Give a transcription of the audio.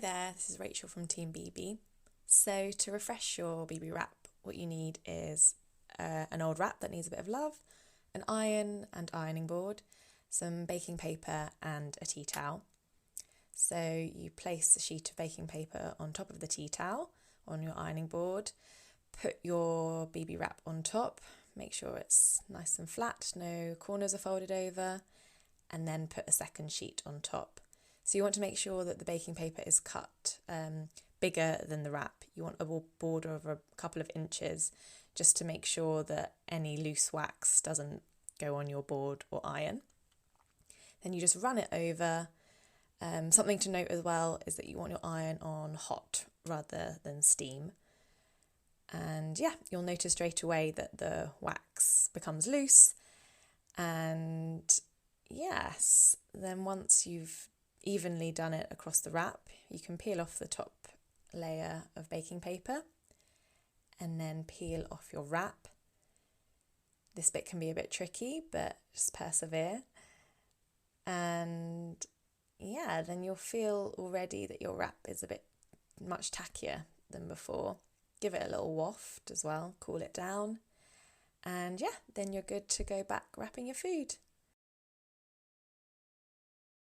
there, this is Rachel from Team BeeBee. So to refresh your BeeBee Wrap, what you need is an old wrap that needs a bit of love, an iron and ironing board, some baking paper and a tea towel. So you place a sheet of baking paper on top of the tea towel on your ironing board, put your BeeBee Wrap on top, make sure it's nice and flat, no corners are folded over, and then put a second sheet on top. So you want to make sure that the baking paper is cut bigger than the wrap. You want a border of a couple of inches just to make sure that any loose wax doesn't go on your board or iron. Then you just run it over. Something to note as well is that you want your iron on hot rather than steam. And yeah, you'll notice straight away that the wax becomes loose. And yes, then once you've evenly done it across the wrap, you can peel off the top layer of baking paper and then peel off your wrap. This bit can be a bit tricky, but just persevere. And yeah, then you'll feel already that your wrap is a bit much tackier than before. Give it a little waft as well, cool it down. And yeah, then you're good to go back wrapping your food.